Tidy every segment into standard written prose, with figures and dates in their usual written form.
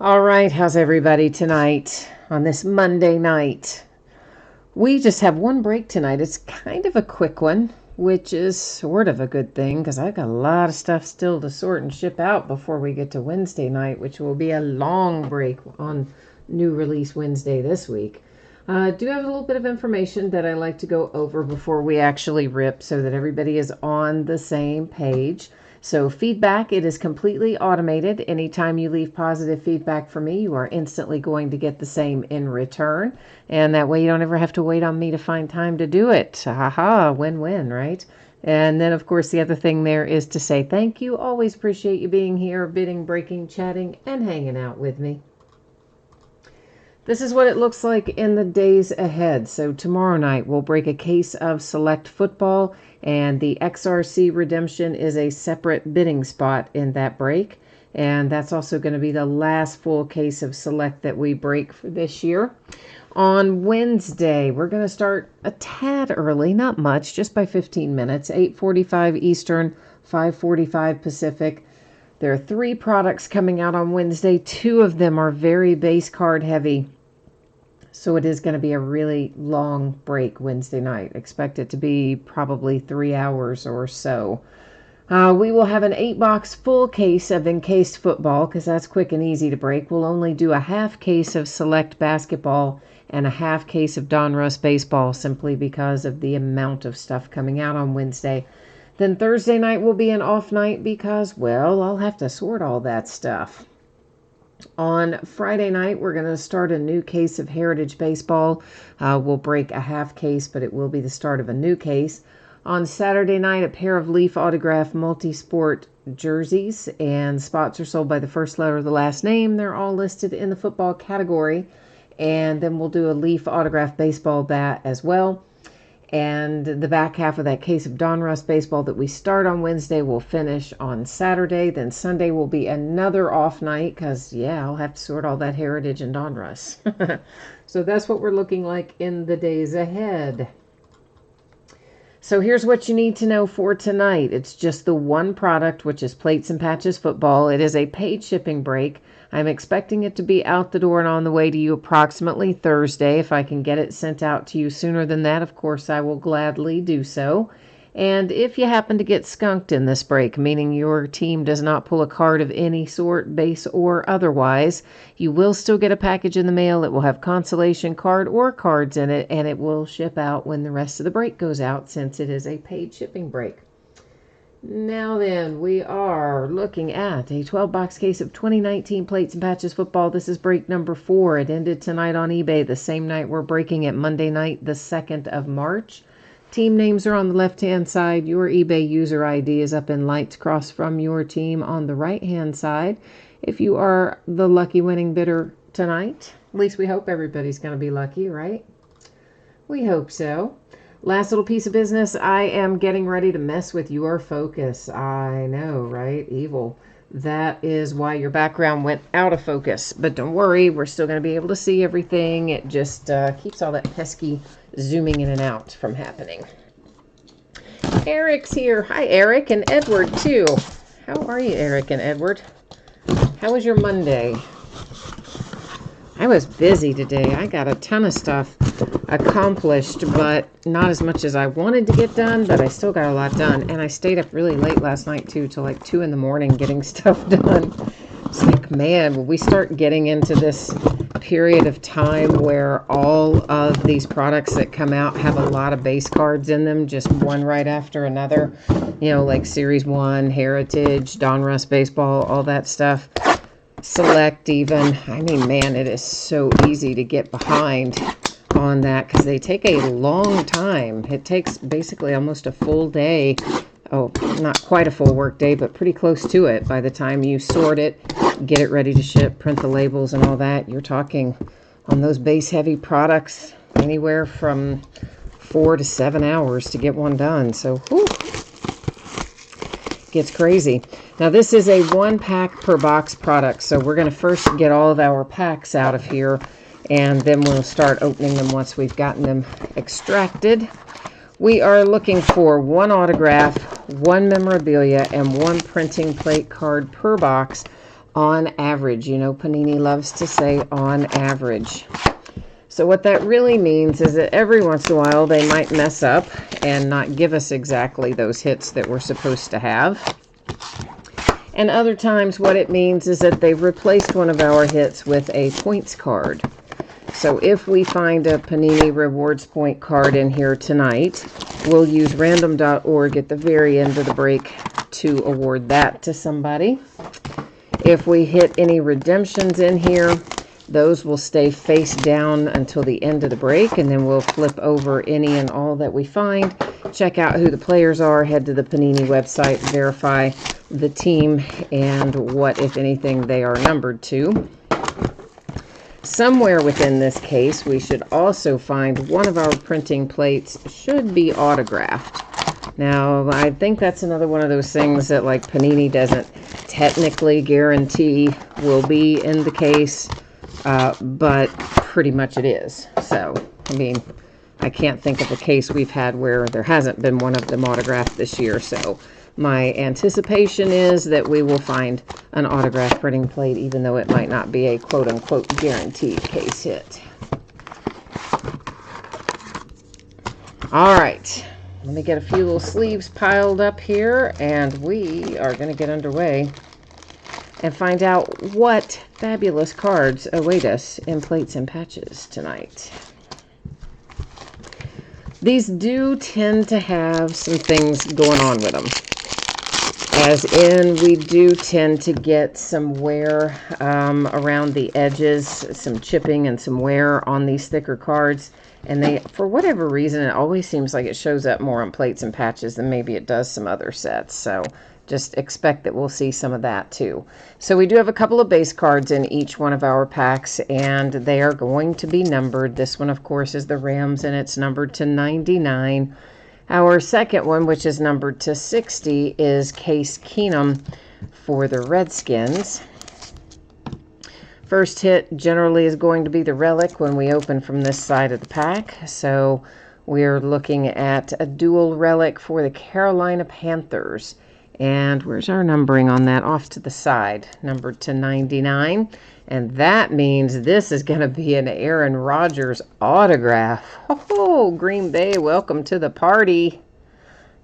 All right, how's everybody tonight on this Monday night? We just have one break tonight. It's kind of a quick one, which is sort of a good thing because I've got a lot of stuff still to sort and ship out before we get to Wednesday night, which will be a long break on new release Wednesday this week. Do have a little bit of information that I like to go over before we actually rip so that everybody is on the same page. So feedback, it is completely automated. Anytime you leave positive feedback for me, you are instantly going to get the same in return. And that way you don't ever have to wait on me to find time to do it. Haha, win-win, right? And then, of course, the other thing there is to say thank you. Always appreciate you being here, bidding, breaking, chatting, and hanging out with me. This is what it looks like in the days ahead. So tomorrow night we'll break a case of Select Football, and the XRC Redemption is a separate bidding spot in that break. And that's also going to be the last full case of Select that we break for this year. On Wednesday, we're going to start a tad early, not much, just by 15 minutes, 8:45 Eastern, 5:45 Pacific. There are 3 products coming out on Wednesday. 2 of them are very base card heavy. So it is going to be a really long break Wednesday night. Expect it to be probably 3 hours or so. We will have an 8-box full case of Encased Football because that's quick and easy to break. We'll only do a half case of Select Basketball and a half case of Donruss Baseball simply because of the amount of stuff coming out on Wednesday. Then Thursday night will be an off night because, well, I'll have to sort all that stuff. On Friday night, we're going to start a new case of Heritage Baseball. We'll break a half case, but it will be the start of a new case. On Saturday night, a pair of Leaf Autograph Multisport jerseys, and spots are sold by the first letter of the last name. They're all listed in the football category. And then we'll do a Leaf Autograph Baseball bat as well. And the back half of that case of Donruss Baseball that we start on Wednesday will finish on Saturday. Then Sunday will be another off night because, yeah, I'll have to sort all that Heritage and Donruss. So that's what we're looking like in the days ahead. So here's what you need to know for tonight. It's just the one product, which is Plates and Patches Football. It is a paid shipping break. I'm expecting it to be out the door and on the way to you approximately Thursday. If I can get it sent out to you sooner than that, of course, I will gladly do so. And if you happen to get skunked in this break, meaning your team does not pull a card of any sort, base or otherwise, you will still get a package in the mail. It will have consolation card or cards in it, and it will ship out when the rest of the break goes out since it is a paid shipping break. Now then, we are looking at a 12-box case of 2019 Plates and Patches Football. This is break number 4. It ended tonight on eBay, the same night we're breaking it, Monday night, the 2nd of March. Team names are on the left-hand side. Your eBay user ID is up in lights across from your team on the right-hand side. If you are the lucky winning bidder tonight, at least we hope everybody's going to be lucky, right? We hope so. Last little piece of business, I am getting ready to mess with your focus. I know, right? Evil. That is why your background went out of focus. But don't worry, we're still going to be able to see everything. It just keeps all that pesky zooming in and out from happening. Eric's here. Hi, Eric, and Edward, too. How are you, Eric and Edward? How was your Monday? I was busy today. I got a ton of stuff accomplished, but not as much as I wanted to get done, but I still got a lot done. And I stayed up really late last night, too, till like 2 in the morning getting stuff done. It's like, man, when we start getting into this period of time where all of these products that come out have a lot of base cards in them, just one right after another, you know, like Series 1, Heritage, Donruss Baseball, all that stuff. Select even. I mean, man, it is so easy to get behind on that because they take a long time. It takes basically almost a full day. Oh, not quite a full work day, but pretty close to it. By the time you sort it, get it ready to ship, print the labels and all that, you're talking on those base heavy products anywhere from 4 to 7 hours to get one done. So, whew, gets crazy. Now this is a 1-pack per box product, so we're going to first get all of our packs out of here, and then we'll start opening them once we've gotten them extracted. We are looking for 1 autograph, 1 memorabilia, and 1 printing plate card per box. On average. You know, Panini loves to say on average. So what that really means is that every once in a while they might mess up and not give us exactly those hits that we're supposed to have. And other times what it means is that they've replaced one of our hits with a points card. So if we find a Panini Rewards Point card in here tonight, we'll use random.org at the very end of the break to award that to somebody. If we hit any redemptions in here, those will stay face down until the end of the break, and then we'll flip over any and all that we find. Check out who the players are, head to the Panini website, verify the team and what, if anything, they are numbered to. Somewhere within this case, we should also find one of our printing plates should be autographed. Now, I think that's another one of those things that, like, Panini doesn't technically guarantee will be in the case, but pretty much it is. So, I mean, I can't think of a case we've had where there hasn't been one of them autographed this year, so my anticipation is that we will find an autographed printing plate, even though it might not be a quote-unquote guaranteed case hit. All right, let me get a few little sleeves piled up here, and we are going to get underway and find out what fabulous cards await us in Plates and Patches tonight. These do tend to have some things going on with them. As in, we do tend to get some wear around the edges, some chipping and some wear on these thicker cards. And they, for whatever reason, it always seems like it shows up more on Plates and Patches than maybe it does some other sets. So just expect that we'll see some of that too. So we do have a couple of base cards in each one of our packs, and they are going to be numbered. This one, of course, is the Rams, and it's numbered to 99. Our second one, which is numbered to 60, is Case Keenum for the Redskins. First hit generally is going to be the relic when we open from this side of the pack. So we're looking at a dual relic for the Carolina Panthers. And where's our numbering on that? Off to the side, numbered to 99. And that means this is going to be an Aaron Rodgers autograph. Oh, Green Bay, welcome to the party.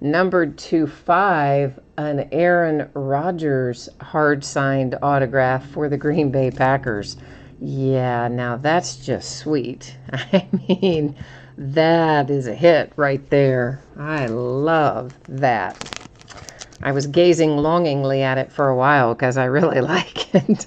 Numbered to 5, an Aaron Rodgers hard-signed autograph for the Green Bay Packers. Yeah, now that's just sweet. I mean, that is a hit right there. I love that. I was gazing longingly at it for a while because I really like it.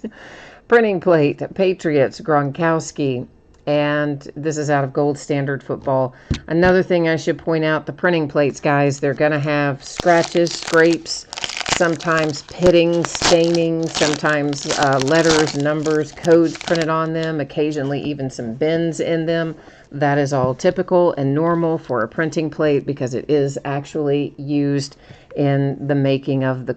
Printing plate, Patriots, Gronkowski, and this is out of Gold Standard Football. Another thing I should point out, the printing plates, guys, they're going to have scratches, scrapes, sometimes pitting, staining, sometimes letters, numbers, codes printed on them, occasionally even some bends in them. That is all typical and normal for a printing plate because it is actually used in the making of the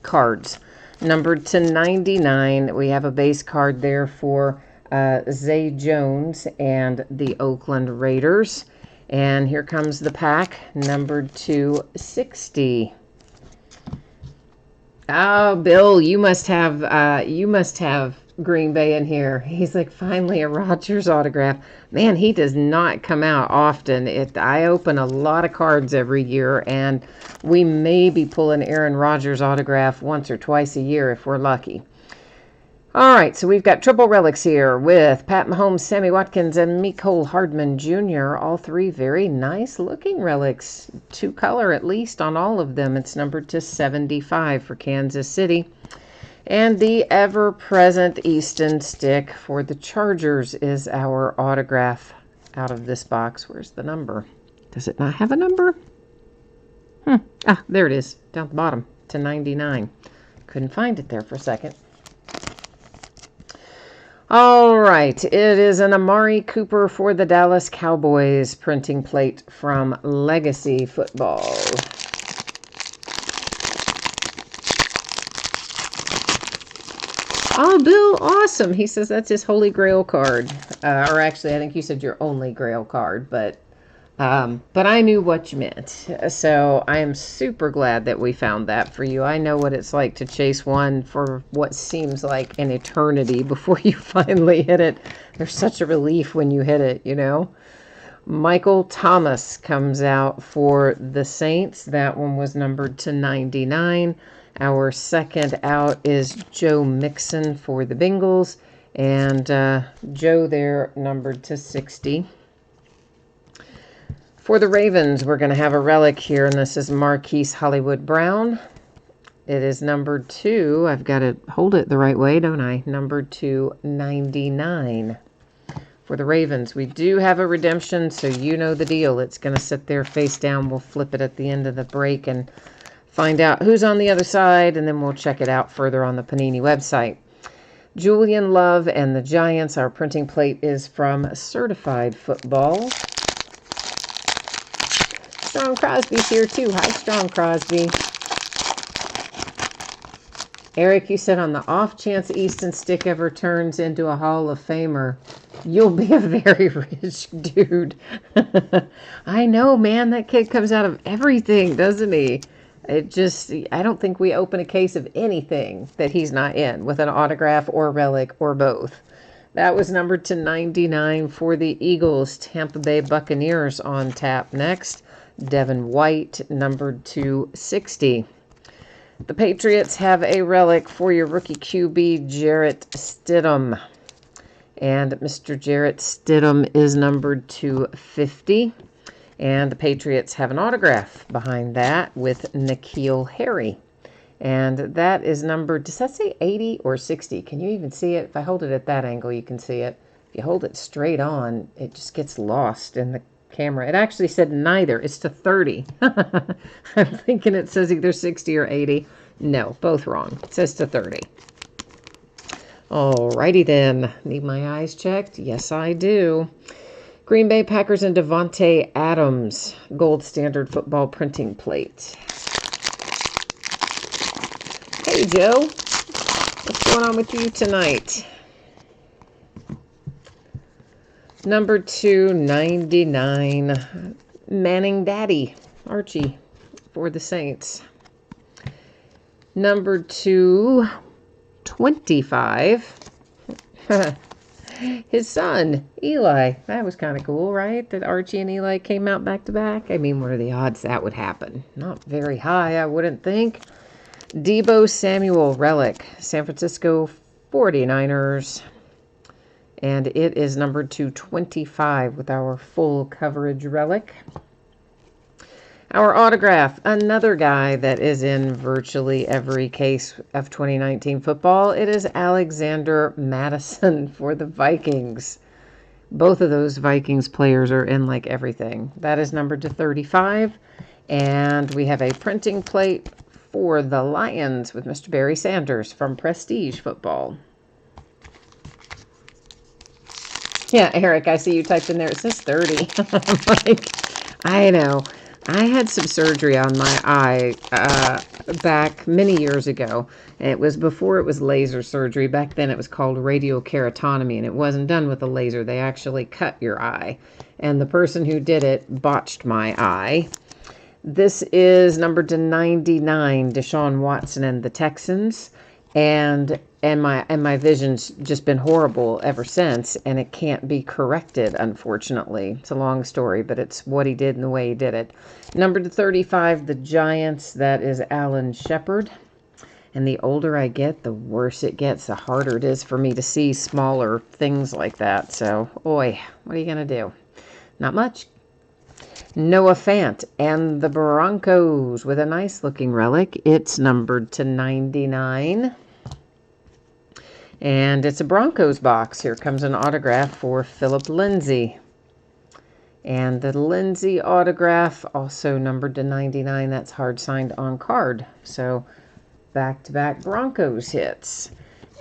cards. Numbered to 99, we have a base card there for Zay Jones and the Oakland Raiders. And here comes the pack, numbered to 60. Oh, Bill, you must have Green Bay in here. He's like, finally a Rodgers autograph. Man, he does not come out often. I open a lot of cards every year, and we may be pulling Aaron Rodgers autograph once or twice a year if we're lucky. All right, so we've got triple relics here with Pat Mahomes, Sammy Watkins, and Mecole Hardman Jr. All three very nice looking relics. 2 color at least on all of them. It's numbered to 75 for Kansas City. And the ever-present Easton Stick for the Chargers is our autograph out of this box. Where's the number? Does it not have a number? Ah, there it is, down at the bottom, to 99. Couldn't find it there for a second. All right, it is an Amari Cooper for the Dallas Cowboys printing plate from Legacy Football. Oh, Bill, awesome. He says that's his Holy Grail card. Or actually, I think you said your only Grail card, but But I knew what you meant. So I am super glad that we found that for you. I know what it's like to chase one for what seems like an eternity before you finally hit it. There's such a relief when you hit it, you know? Michael Thomas comes out for the Saints. That one was numbered to 99. Our second out is Joe Mixon for the Bengals. And Joe there numbered to 60. For the Ravens, we're going to have a relic here, and this is Marquise Hollywood Brown. It is numbered to, I've got to hold it the right way, don't I? Numbered to 99. For the Ravens, we do have a redemption, so you know the deal. It's going to sit there face down. We'll flip it at the end of the break and find out who's on the other side, and then we'll check it out further on the Panini website. Julian Love and the Giants. Our printing plate is from Certified Football. Strong Crosby's here too. Hi, Strong Crosby. Eric, you said on the off chance Easton Stick ever turns into a Hall of Famer, you'll be a very rich dude. I know, man. That kid comes out of everything, doesn't he? I don't think we open a case of anything that he's not in with an autograph or relic or both. That was numbered to 99 for the Eagles. Tampa Bay Buccaneers on tap next. Devin White, numbered to 60. The Patriots have a relic for your rookie QB, Jarrett Stidham. And Mr. Jarrett Stidham is numbered to 50. And the Patriots have an autograph behind that with N'Keal Harry. And that is numbered, does that say 80 or 60? Can you even see it? If I hold it at that angle, you can see it. If you hold it straight on, it just gets lost in the camera. It actually said neither. It's to 30. I'm thinking it says either 60 or 80. No, both wrong. It says to 30. Alrighty then. Need my eyes checked? Yes, I do. Green Bay Packers and Devontae Adams. Gold Standard Football printing plate. Hey, Joe. What's going on with you tonight? Number 299, Manning Daddy, Archie, for the Saints. Number 225, his son, Eli. That was kind of cool, right? That Archie and Eli came out back to back. I mean, what are the odds that would happen? Not very high, I wouldn't think. Deebo Samuel relic, San Francisco 49ers. And it is numbered to 25 with our full coverage relic. Our autograph, another guy that is in virtually every case of 2019 football. It is Alexander Mattison for the Vikings. Both of those Vikings players are in like everything. That is numbered to 35. And we have a printing plate for the Lions with Mr. Barry Sanders from Prestige Football. Yeah, Eric, I see you typed in there. It says 30. I'm like, I know. I had some surgery on my eye back many years ago. It was before it was laser surgery. Back then it was called radial keratotomy, and it wasn't done with a laser. They actually cut your eye. And the person who did it botched my eye. This is numbered to 99, Deshaun Watson and the Texans. And my vision's just been horrible ever since, and it can't be corrected, unfortunately. It's a long story, but it's what he did and the way he did it. Number to 35, the Giants. That is Alan Shepard. And the older I get, the worse it gets, the harder it is for me to see smaller things like that. So, oi, what are you going to do? Not much. Noah Fant and the Broncos with a nice looking relic. It's numbered to 99. And it's a Broncos box. Here comes an autograph for Philip Lindsay. And the Lindsay autograph also numbered to 99. That's hard signed on card. So back-to-back Broncos hits.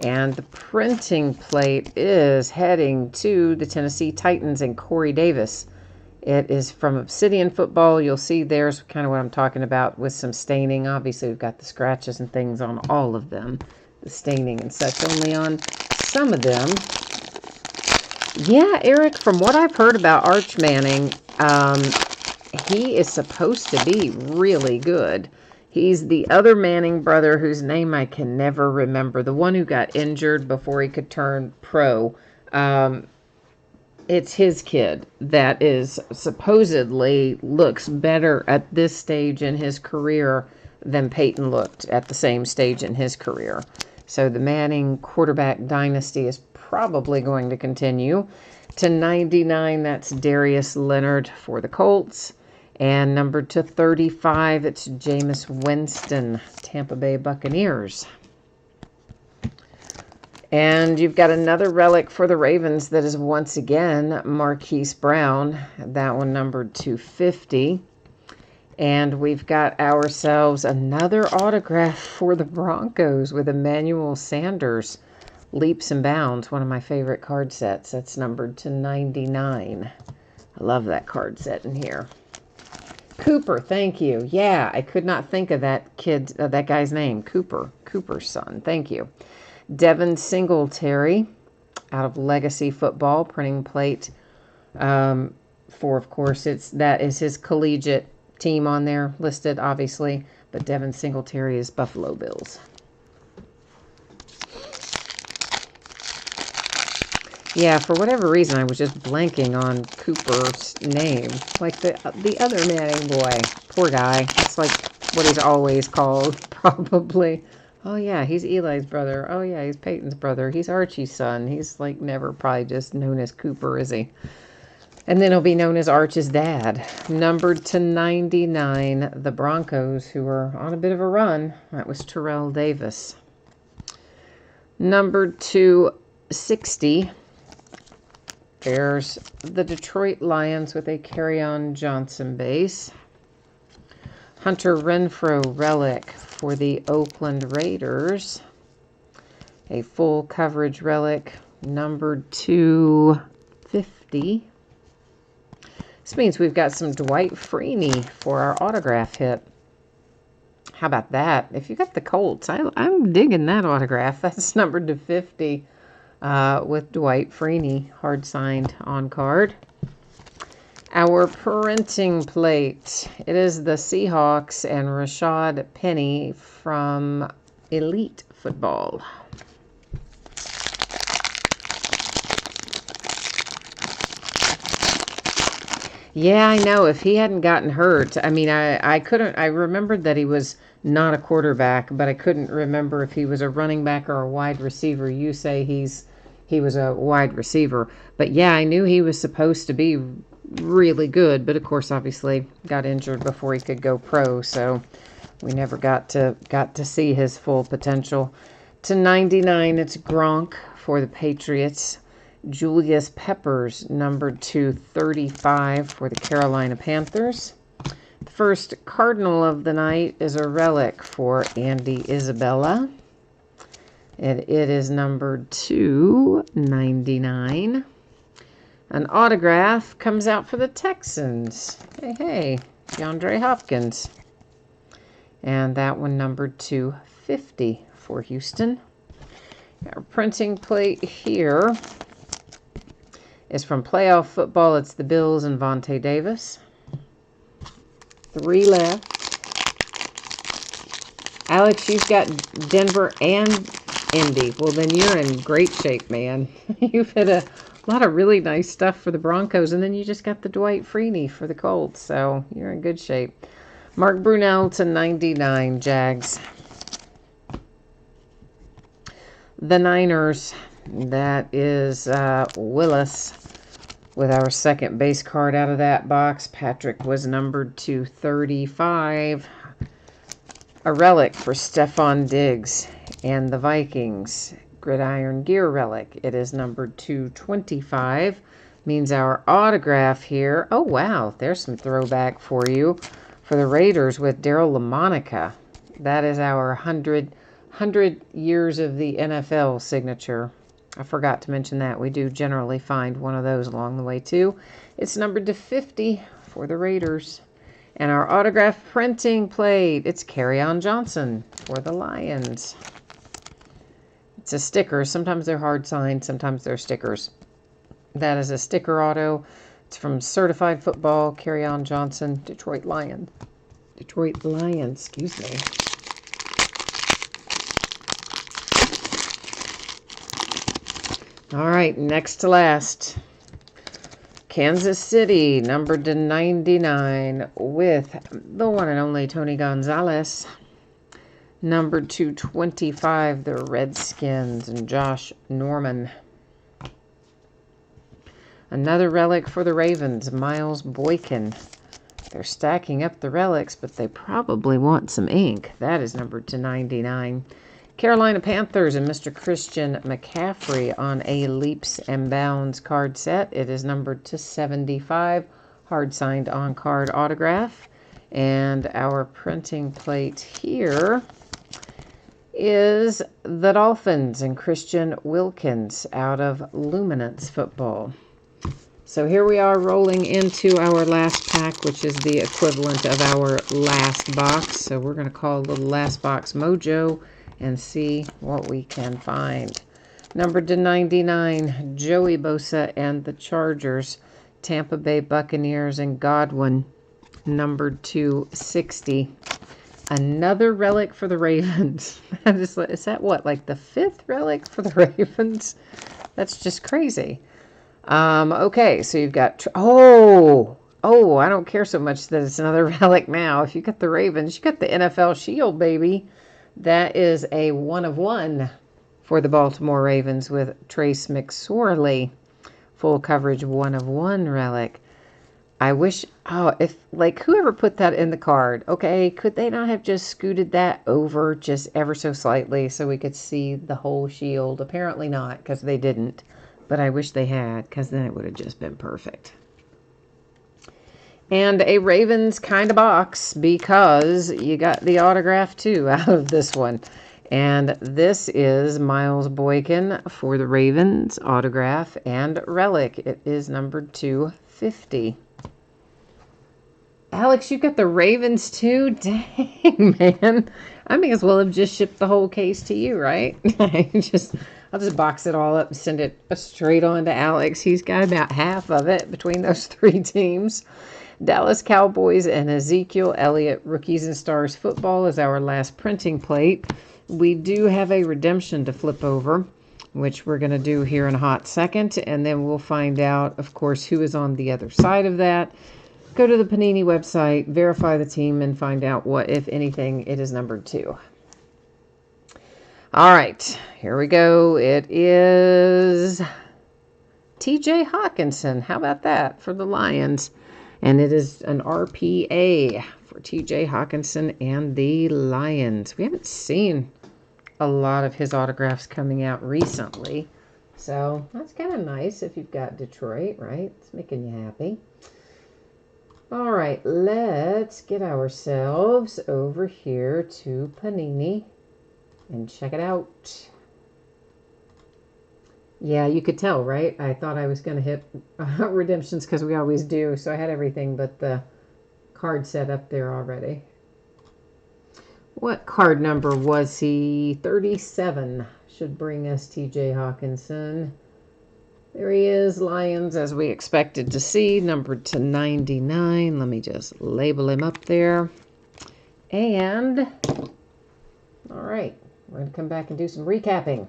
And the printing plate is heading to the Tennessee Titans and Corey Davis. It is from Obsidian Football. You'll see there's kind of what I'm talking about with some staining. Obviously, we've got the scratches and things on all of them. The staining and such only on some of them. Yeah, Eric, from what I've heard about Arch Manning, he is supposed to be really good. He's the other Manning brother whose name I can never remember. The one who got injured before he could turn pro. It's his kid that is supposedly looks better at this stage in his career than Peyton looked at the same stage in his career. So the Manning quarterback dynasty is probably going to continue. To 99, that's Darius Leonard for the Colts. And numbered to 35, it's Jameis Winston, Tampa Bay Buccaneers. And you've got another relic for the Ravens that is once again Marquise Brown. That one numbered 250. And we've got ourselves another autograph for the Broncos with Emmanuel Sanders. Leaps and Bounds, one of my favorite card sets. That's numbered to 99. I love that card set in here. Cooper, thank you. Yeah, I could not think of that that guy's name. Cooper's son. Thank you. Devin Singletary, out of Legacy Football, printing plate. For, of course, that is his collegiate team on there listed, obviously. But Devin Singletary is Buffalo Bills. Yeah, for whatever reason, I was just blanking on Cooper's name. Like the other Manning boy. Poor guy. It's like what he's always called, probably. Oh, yeah, he's Eli's brother. Oh, yeah, he's Peyton's brother. He's Archie's son. He's like never probably just known as Cooper, is he? And then he'll be known as Arch's dad. Numbered to 99, the Broncos, who are on a bit of a run. That was Terrell Davis. Numbered to 60, there's the Detroit Lions with a Kerryon Johnson base. Hunter Renfrow relic for the Oakland Raiders. A full coverage relic, numbered 250. This means we've got some Dwight Freeney for our autograph hit. How about that? If you got the Colts, I'm digging that autograph. That's numbered to 50 with Dwight Freeney, hard signed on card. Our printing plate. It is the Seahawks and Rashad Penny from Elite Football. Yeah, I know. If he hadn't gotten hurt, I mean, I couldn't, I remembered that he was not a quarterback, but I couldn't remember if he was a running back or a wide receiver. You say he was a wide receiver. But yeah, I knew he was supposed to be really good, but of course, obviously, got injured before he could go pro, so we never got to see his full potential. To 99, it's Gronk for the Patriots. Julius Peppers, numbered to 35 for the Carolina Panthers. The first Cardinal of the night is a relic for Andy Isabella. It is numbered to 99. An autograph comes out for the Texans. Hey, DeAndre Hopkins. And that one numbered to 50 for Houston. Our printing plate here is from Playoff Football. It's the Bills and Vontae Davis. 3 left. Alex, you've got Denver and Indy. Well, then you're in great shape, man. You've hit a lot of really nice stuff for the Broncos, and then you just got the Dwight Freeney for the Colts, so you're in good shape. Mark Brunell to 99, Jags. The Niners, that is Willis with our second base card out of that box. Patrick was numbered to 35. A relic for Stephon Diggs and the Vikings. Gridiron Gear relic. It is numbered to 25. Means our autograph here. Oh, wow. There's some throwback for you. For the Raiders with Daryl LaMonica. That is our 100 years of the NFL signature. I forgot to mention that. We do generally find one of those along the way, too. It's numbered to 50 for the Raiders. And our autograph printing plate, it's Kerryon Johnson for the Lions. It's a sticker. Sometimes they're hard signed, sometimes they're stickers. That is a sticker auto. It's from Certified Football, Kerryon Johnson, Detroit Lions, excuse me. All right, next to last. Kansas City, numbered to 99, with the one and only Tony Gonzalez. Numbered to 25, the Redskins, and Josh Norman. Another relic for the Ravens, Miles Boykin. They're stacking up the relics, but they probably want some ink. That is numbered to 99. Carolina Panthers and Mr. Christian McCaffrey on a Leaps and Bounds card set. It is numbered to 75. Hard signed on card autograph. And our printing plate here is the Dolphins and Christian Wilkins out of Luminance Football. So here we are rolling into our last pack, which is the equivalent of our last box. So we're going to call a little last box mojo and see what we can find. Numbered to 99, Joey Bosa and the Chargers. Tampa Bay Buccaneers and Godwin. Numbered to 60. Another relic for the Ravens. Is that what, like the 5th relic for the Ravens? That's just crazy. Okay, so you've got... Oh, I don't care so much that it's another relic now. If you got the Ravens, you got the NFL Shield, baby. That is a 1 of 1 for the Baltimore Ravens with Trace McSorley. Full coverage 1 of 1 relic. I wish, if, like, whoever put that in the card, okay, could they not have just scooted that over just ever so slightly so we could see the whole shield? Apparently not, because they didn't. But I wish they had, because then it would have just been perfect. And a Ravens kind of box, because you got the autograph too out of this one. And this is Miles Boykin for the Ravens, autograph and relic. It is numbered to 50. Alex, you got the Ravens too? Dang, man. I may as well have just shipped the whole case to you, right? I'll just box it all up and send it straight on to Alex. He's got about half of it between those 3 teams. Dallas Cowboys and Ezekiel Elliott, Rookies and Stars Football is our last printing plate. We do have a redemption to flip over, which we're going to do here in a hot second. And then we'll find out, of course, who is on the other side of that. Go to the Panini website, verify the team, and find out what, if anything, it is numbered to. All right, here we go. It is T.J. Hawkinson. How about that for the Lions? And it is an RPA for T.J. Hawkinson and the Lions. We haven't seen a lot of his autographs coming out recently. So that's kind of nice if you've got Detroit, right? It's making you happy. All right, let's get ourselves over here to Panini and check it out. Yeah, you could tell, right? I thought I was going to hit redemptions because we always do. So I had everything but the card set up there already. What card number was he? 37 should bring us T.J. Hawkinson. There he is, Lions, as we expected to see, numbered to 99. Let me just label him up there. And, all right, we're going to come back and do some recapping.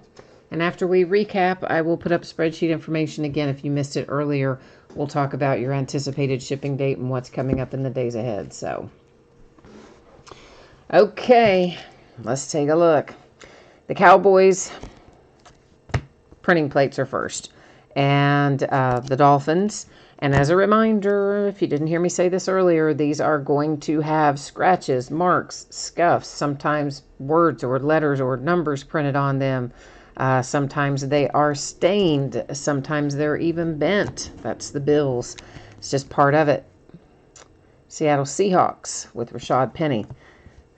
And after we recap, I will put up spreadsheet information again. If you missed it earlier, we'll talk about your anticipated shipping date and what's coming up in the days ahead. So, okay, let's take a look. The Cowboys printing plates are first. And the Dolphins. And as a reminder, if you didn't hear me say this earlier, these are going to have scratches, marks, scuffs, sometimes words or letters or numbers printed on them. Sometimes they are stained. Sometimes they're even bent. That's the Bills. It's just part of it. Seattle Seahawks with Rashad Penny.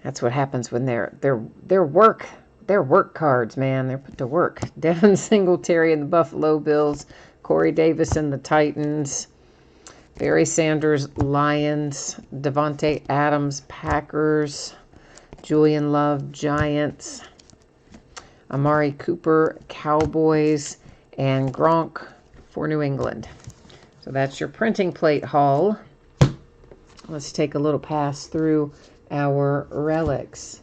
That's what happens when they're work cards, man. They're put to work. Devin Singletary and the Buffalo Bills. Corey Davis and the Titans. Barry Sanders, Lions. Devontae Adams, Packers. Julian Love, Giants. Amari Cooper, Cowboys. And Gronk for New England. So that's your printing plate haul. Let's take a little pass through our relics.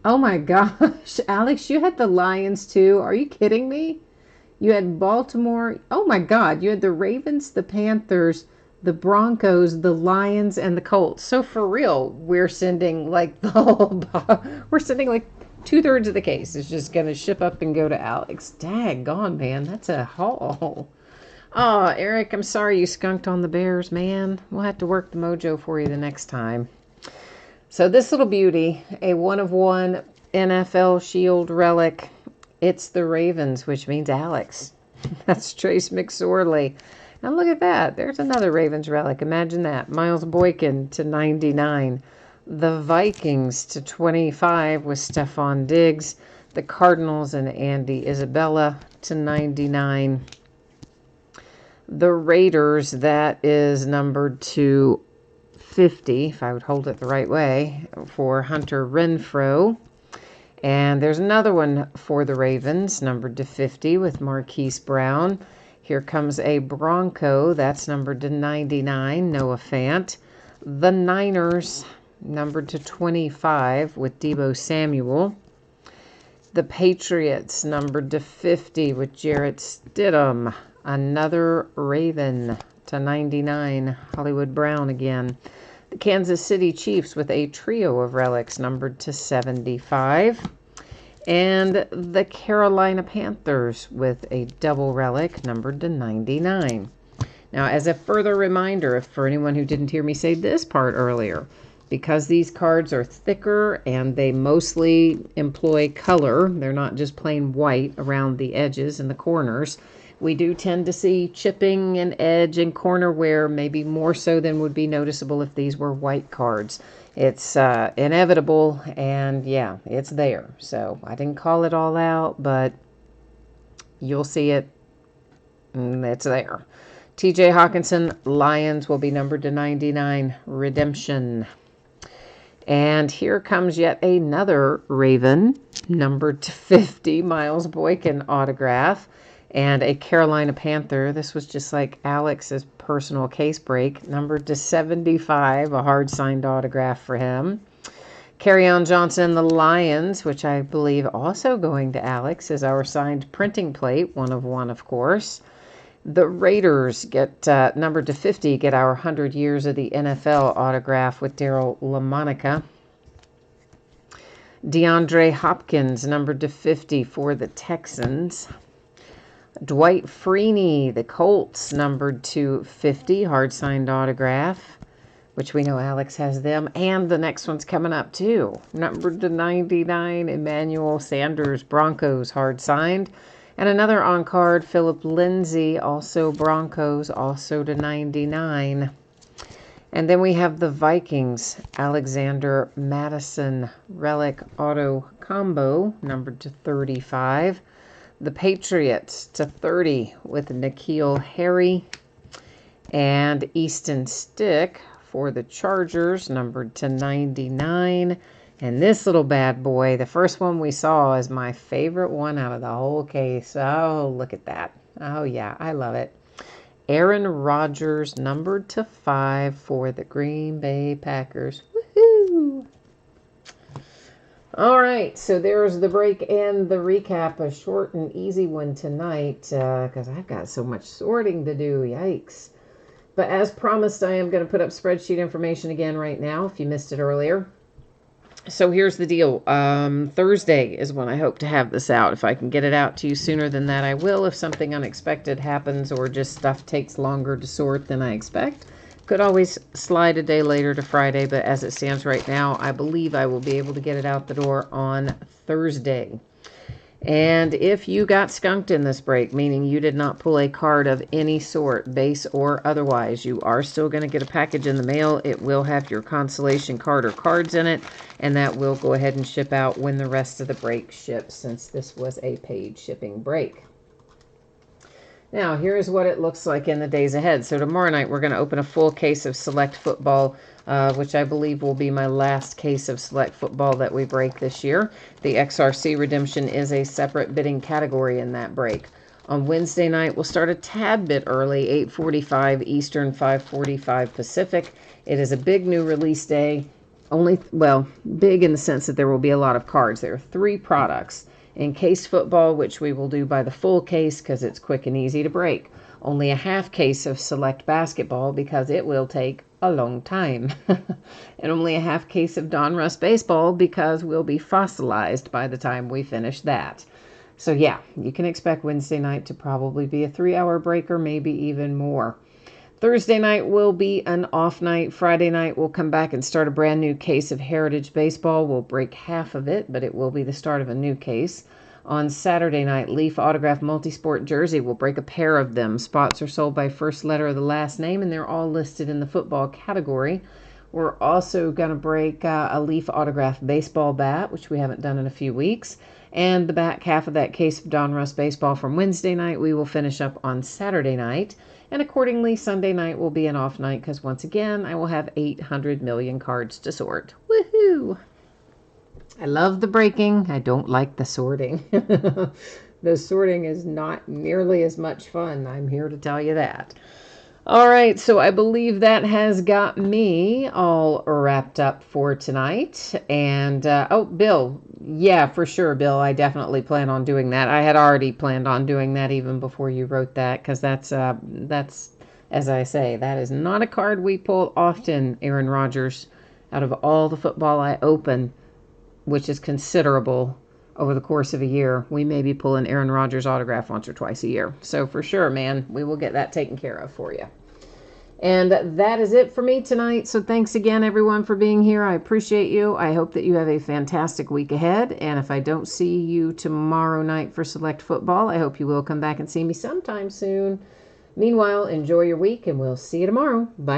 Oh my gosh, Alex, you had the Lions too. Are you kidding me? You had Baltimore. Oh my God, you had the Ravens, the Panthers, the Broncos, the Lions, and the Colts. So for real, we're sending like the whole, we're sending like 2/3 of the case is just going to ship up and go to Alex. Daggone, man, that's a haul. Oh, Eric, I'm sorry you skunked on the Bears, man. We'll have to work the mojo for you the next time. So this little beauty, a 1/1 NFL Shield relic. It's the Ravens, which means Alex. That's Trace McSorley. Now look at that. There's another Ravens relic. Imagine that. Miles Boykin to 99. The Vikings to 25 with Stephon Diggs. The Cardinals and Andy Isabella to 99. The Raiders, that is numbered to 50, if I would hold it the right way, for Hunter Renfrow. And there's another one for the Ravens, numbered to 50 with Marquise Brown. Here comes a Bronco, that's numbered to 99, Noah Fant. The Niners, numbered to 25 with Deebo Samuel. The Patriots, numbered to 50 with Jarrett Stidham. Another Raven to 99, Hollywood Brown again. The Kansas City Chiefs with a trio of relics numbered to 75. And the Carolina Panthers with a double relic numbered to 99. Now, as a further reminder, for anyone who didn't hear me say this part earlier, because these cards are thicker and they mostly employ color, they're not just plain white around the edges and the corners, we do tend to see chipping and edge and corner wear, maybe more so than would be noticeable if these were white cards. It's inevitable, and yeah, it's there. So I didn't call it all out, but you'll see it. It's there. TJ Hawkinson, Lions will be numbered to 99, Redemption. And here comes yet another Raven, numbered to 50, Miles Boykin autograph. And a Carolina Panther. This was just like Alex's personal case break, numbered to 75, a hard-signed autograph for him. Kerryon Johnson, the Lions, which I believe also going to Alex, is our signed printing plate, 1/1, of course. The Raiders get numbered to 50, get our 100 years of the NFL autograph with Daryl LaMonica. DeAndre Hopkins, numbered to 50 for the Texans. Dwight Freeney, the Colts, numbered to 50, hard-signed autograph, which we know Alex has them. And the next one's coming up, too. Numbered to 99, Emmanuel Sanders, Broncos, hard-signed. And another on-card, Philip Lindsay, also Broncos, also to 99. And then we have the Vikings, Alexander Madison, relic auto combo, numbered to 35. The Patriots to 30 with N'Keal Harry. And Easton Stick for the Chargers, numbered to 99. And this little bad boy, the first one we saw, is my favorite one out of the whole case. Oh, look at that. Oh, yeah, I love it. Aaron Rodgers, numbered to 5 for the Green Bay Packers. Woohoo! All right, so there's the break and the recap. A short and easy one tonight because I've got so much sorting to do. Yikes. But as promised, I am going to put up spreadsheet information again right now if you missed it earlier. So here's the deal. Thursday is when I hope to have this out. If I can get it out to you sooner than that, I will. If something unexpected happens or just stuff takes longer to sort than I expect, could always slide a day later to Friday, but as it stands right now, I believe I will be able to get it out the door on Thursday. And if you got skunked in this break, meaning you did not pull a card of any sort, base or otherwise, you are still going to get a package in the mail. It will have your consolation card or cards in it, and that will go ahead and ship out when the rest of the break ships, since this was a paid shipping break. Now, here's what it looks like in the days ahead. So tomorrow night, we're going to open a full case of Select Football, which I believe will be my last case of Select Football that we break this year. The XRC Redemption is a separate bidding category in that break. On Wednesday night, we'll start a tad bit early, 8:45 Eastern, 5:45 Pacific. It is a big new release day. Big in the sense that there will be a lot of cards. There are 3 products. In case football, which we will do by the full case because it's quick and easy to break. Only a half case of select basketball because it will take a long time. And only a half case of Donruss baseball because we'll be fossilized by the time we finish that. So yeah, you can expect Wednesday night to probably be a 3-hour break or maybe even more. Thursday night will be an off night. Friday night we'll come back and start a brand new case of Heritage Baseball. We'll break half of it, but it will be the start of a new case. On Saturday night, Leaf Autograph Multisport Jersey. We'll break a pair of them. Spots are sold by first letter of the last name, and they're all listed in the football category. We're also going to break a Leaf Autograph Baseball bat, which we haven't done in a few weeks. And the back half of that case of Donruss Baseball from Wednesday night, we will finish up on Saturday night. And accordingly, Sunday night will be an off night because, once again, I will have 800 million cards to sort. Woohoo! I love the breaking. I don't like the sorting. The sorting is not nearly as much fun. I'm here to tell you that. All right, so I believe that has got me all wrapped up for tonight. And, Bill, yeah, for sure, Bill, I definitely plan on doing that. I had already planned on doing that even before you wrote that, because that's, as I say, that is not a card we pull often, Aaron Rodgers. Out of all the football I open, which is considerable over the course of a year, we may be pulling Aaron Rodgers autograph once or twice a year. So for sure, man, we will get that taken care of for you. And that is it for me tonight. So thanks again, everyone, for being here. I appreciate you. I hope that you have a fantastic week ahead. And if I don't see you tomorrow night for Select Football, I hope you will come back and see me sometime soon. Meanwhile, enjoy your week, and we'll see you tomorrow. Bye now.